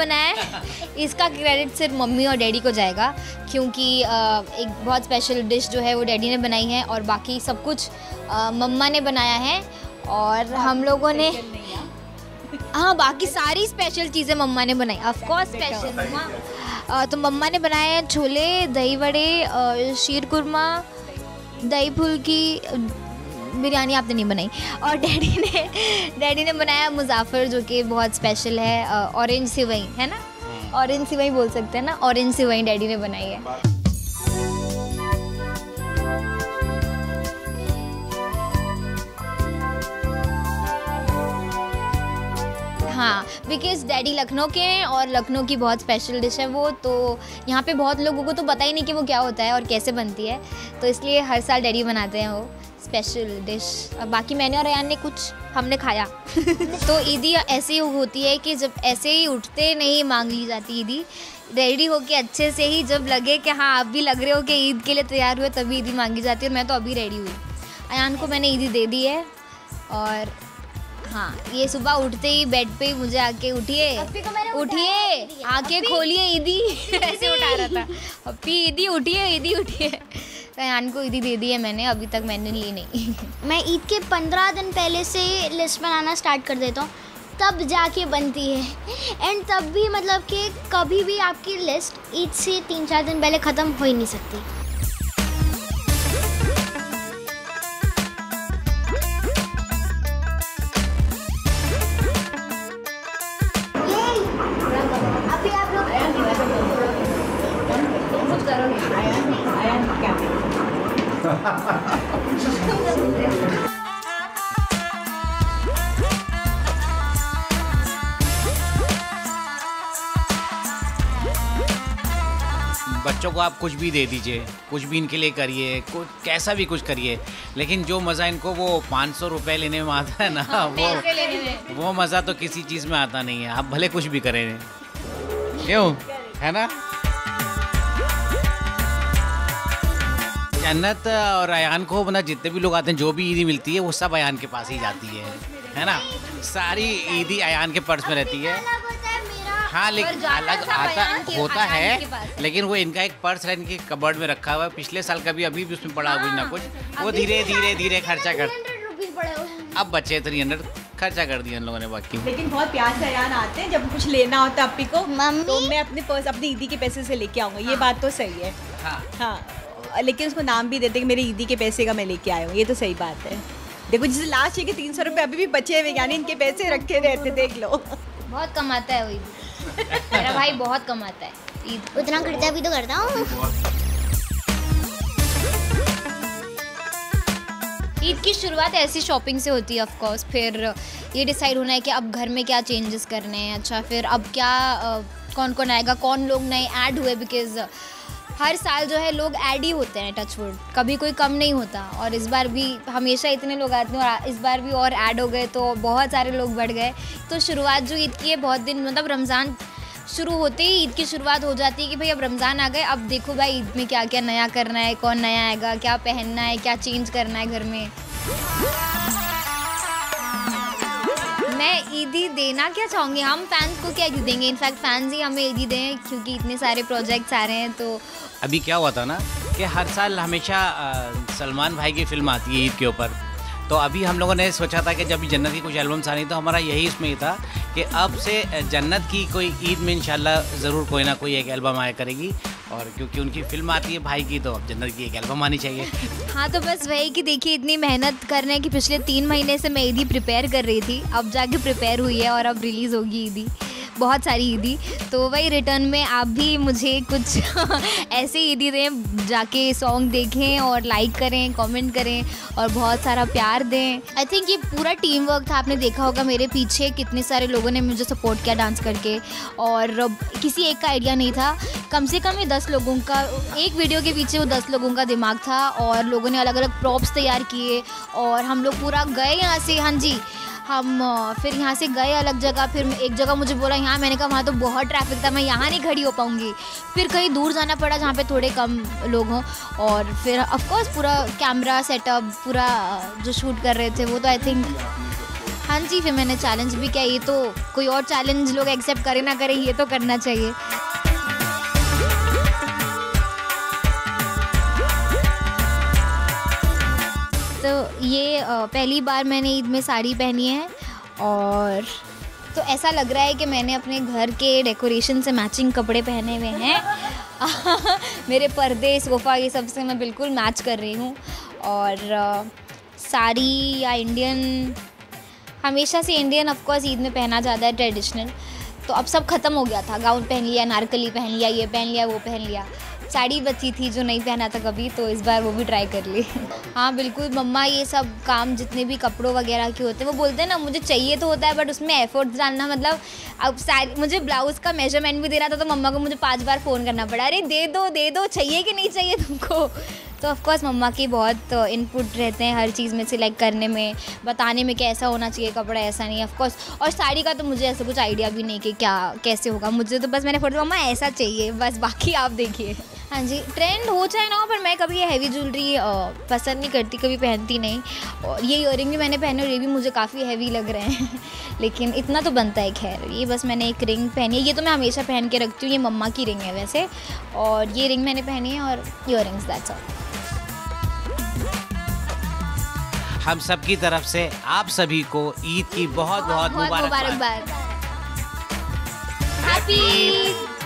बनाया है इसका क्रेडिट सिर्फ मम्मी और डैडी को जाएगा, क्योंकि एक बहुत स्पेशल डिश जो है वो डैडी ने बनाई है और बाकी सब कुछ मम्मा ने बनाया है। और हम लोगों ने हाँ बाकी सारी स्पेशल चीज़ें मम्मा ने बनाई, ऑफ कोर्स स्पेशल मम्मा। तो मम्मा ने बनाए हैं छोले, दही वड़े, शीर कुरमा, दही फुल्की, बिरयानी आपने नहीं बनाई। और डैडी ने बनाया मुज़ाफ़र जो कि बहुत स्पेशल है, ऑरेंज सेवई है ना, ऑरेंज सेवई बोल सकते हैं ना, ऑरेंज सेवई डैडी ने बनाई है। हाँ बिकॉज़ डैडी लखनऊ के हैं और लखनऊ की बहुत स्पेशल डिश है वो, तो यहाँ पे बहुत लोगों को तो पता ही नहीं कि वो क्या होता है और कैसे बनती है, तो इसलिए हर साल डैडी बनाते हैं वो स्पेशल डिश। बाकी मैंने और अयान ने कुछ हमने खाया तो ईदी ऐसे ही होती है कि जब ऐसे ही उठते नहीं मांग ली जाती ईदी, रेडी होके अच्छे से ही जब लगे कि हाँ आप भी लग रहे हो कि ईद के लिए तैयार हुए तभी ईदी मांगी जाती है। और मैं तो अभी रेडी हुई, अयान को मैंने ईदी दे दी है। और हाँ ये सुबह उठते ही बेड पे मुझे आके उठिए आके खोलिए ईदी ऐसे उठा रहा था, अप्पी ईदी उठिए। तो अयान को ईदी दे दी है मैंने, अभी तक मैंने ली नहीं। मैं ईद के 15 दिन पहले से लिस्ट बनाना स्टार्ट कर देता हूँ, तब जाके बनती है। एंड तब भी मतलब कि कभी भी आपकी लिस्ट ईद से 3-4 दिन पहले ख़त्म हो ही नहीं सकती। बच्चों को आप कुछ भी दे दीजिए, कुछ भी इनके लिए करिए, कैसा भी कुछ करिए, लेकिन जो मज़ा इनको वो 500 रुपये लेने में आता है ना, वो मज़ा तो किसी चीज़ में आता नहीं है, आप भले कुछ भी करें। क्यों है ना? जन्नत और अयान को मतलब जितने भी लोग आते हैं, जो भी ईदी मिलती है वो सब अयान के पास ही जाती है ना? सारी ईदी अयान के पर्स में रहती है। हाँ लेकिन अलग आता होता है, लेकिन वो इनका एक पर्स है, इनके कबर्ड में रखा हुआ है। पिछले साल का भी अभी भी उसमें पड़ा कुछ ना कुछ, वो धीरे खर्चा कर, अब बचे 300 खर्चा कर दिया इन लोगों ने बाकी। लेकिन बहुत प्यार से अयान आते हैं, जब कुछ लेना होता है अप्पी को तो मैं अपने पर्स अपनी ईदी के पैसे से लेके आऊँगा, ये बात तो सही है। हाँ लेकिन उसको नाम भी देते कि मेरे ईदी के पैसे का मैं लेके आया हूँ, ये तो सही बात है। देखो जैसे लास्ट ईयर के 300 रुपये अभी भी बचे हुए, यानी इनके पैसे रखे रहते, देख लो। बहुत कमाता है वो मेरा भाई, बहुत कमाता है ईद, उतना खर्चा भी तो करता हूँ। ईद की शुरुआत ऐसी शॉपिंग से होती है ऑफ कोर्स, फिर ये डिसाइड होना है कि अब घर में क्या चेंजेस करने हैं। अच्छा फिर अब क्या कौन कौन आएगा, कौन लोग नए ऐड हुए, बिकॉज़ हर साल जो है लोग ऐड ही होते हैं, टचवुड कभी कोई कम नहीं होता। और इस बार भी हमेशा इतने लोग आते हैं और इस बार भी और ऐड हो गए, तो बहुत सारे लोग बढ़ गए। तो शुरुआत जो ईद की है बहुत दिन, मतलब रमज़ान शुरू होते ही ईद की शुरुआत हो जाती है कि भाई अब रमज़ान आ गए, अब देखो भाई ईद में क्या क्या नया करना है, कौन नया आएगा, क्या पहनना है, क्या चेंज करना है घर में। मैं ईदी देना क्या चाहूँगी, हम फैंस को क्या ईदी देंगे, इनफैक्ट फैंस ही हमें ईदी दें, क्योंकि इतने सारे प्रोजेक्ट्स आ रहे हैं। तो अभी क्या हुआ था ना कि हर साल हमेशा सलमान भाई की फिल्म आती है ईद के ऊपर, तो अभी हम लोगों ने सोचा था कि जब जन्नत की कुछ एल्बम्स आनी, तो हमारा यही इसमें ही था कि अब से जन्नत की कोई ईद में इंशाल्लाह ज़रूर कोई ना कोई एक एल्बम आया करेगी, और क्योंकि उनकी फिल्म आती है भाई की, तो अब जन्नत की एक एल्बम आनी चाहिए। हाँ तो बस वही कि देखिए इतनी मेहनत करने की पिछले 3 महीने से मैं ईदी प्रिपेयर कर रही थी, अब जाके प्रिपेयर हुई है और अब रिलीज़ होगी ईदी, बहुत सारी ईदी। तो वही रिटर्न में आप भी मुझे कुछ ऐसे ईदी दें, जाके सॉन्ग देखें और लाइक करें, कमेंट करें और बहुत सारा प्यार दें। आई थिंक ये पूरा टीम वर्क था, आपने देखा होगा मेरे पीछे कितने सारे लोगों ने मुझे सपोर्ट किया डांस करके, और किसी एक का आइडिया नहीं था, कम से कम ये 10 लोगों का, एक वीडियो के पीछे वो 10 लोगों का दिमाग था, और लोगों ने अलग अलग प्रॉप्स तैयार किए और हम लोग पूरा गए यहाँ से। हाँ जी, हम फिर यहाँ से गए अलग जगह, फिर एक जगह मुझे बोला यहाँ, मैंने कहा वहाँ तो बहुत ट्रैफिक था, मैं यहाँ नहीं खड़ी हो पाऊँगी, फिर कहीं दूर जाना पड़ा जहाँ पे थोड़े कम लोग हों, और फिर ऑफ कोर्स पूरा कैमरा सेटअप पूरा जो शूट कर रहे थे वो तो आई थिंक हाँ जी, फिर मैंने चैलेंज भी किया। ये तो कोई और चैलेंज लोग एक्सेप्ट करे ना करे, ये तो करना चाहिए। तो ये पहली बार मैंने ईद में साड़ी पहनी है, और तो ऐसा लग रहा है कि मैंने अपने घर के डेकोरेशन से मैचिंग कपड़े पहने हुए हैं। मेरे पर्दे, सोफ़ा, ये सब से मैं बिल्कुल मैच कर रही हूँ। और साड़ी या इंडियन, हमेशा से इंडियन ऑफ कोर्स ईद में पहना जाता है, ट्रेडिशनल। तो अब सब ख़त्म हो गया था, गाउन पहन लिया, नारकली पहन लिया, ये पहन लिया, वो पहन लिया। साड़ी बची थी जो नहीं पहना था कभी, तो इस बार वो भी ट्राई कर ली। हाँ बिल्कुल, मम्मा ये सब काम जितने भी कपड़ों वगैरह के होते हैं, वो बोलते हैं ना मुझे चाहिए तो होता है, बट उसमें एफर्ट्स डालना, मतलब अब साड़ी, मुझे ब्लाउज़ का मेजरमेंट भी देना था, तो मम्मा को मुझे 5 बार फ़ोन करना पड़ा, अरे दे दो, चाहिए कि नहीं चाहिए तुमको। तो ऑफ कोर्स मम्मा की बहुत इनपुट रहते हैं हर चीज़ में सिलेक्ट करने में, बताने में कि ऐसा होना चाहिए कपड़ा, ऐसा नहीं, ऑफ कोर्स। और साड़ी का तो मुझे ऐसा कुछ आइडिया भी नहीं कि क्या कैसे होगा, मुझे तो बस मैंने फोटो मम्मा ऐसा चाहिए, बस, बाकी आप देखिए। हाँ जी, ट्रेंड हो चाहे ना हो, पर मैं कभी ये हैवी ज्वेलरी पसंद नहीं करती, कभी पहनती नहीं। और ये ईयरिंग भी मैंने पहने और ये भी मुझे काफ़ी हैवी लग रहे हैं। लेकिन इतना तो बनता है। खैर, ये बस मैंने एक रिंग पहनी है, ये तो मैं हमेशा पहन के रखती हूँ, ये मम्मा की रिंग है वैसे, और ये रिंग मैंने पहनी है, और ईयरिंग्स, दैट्स ऑल। हम सब की तरफ से आप सभी को ईद की बहुत बहुत मुबारकबाद। हैप्पी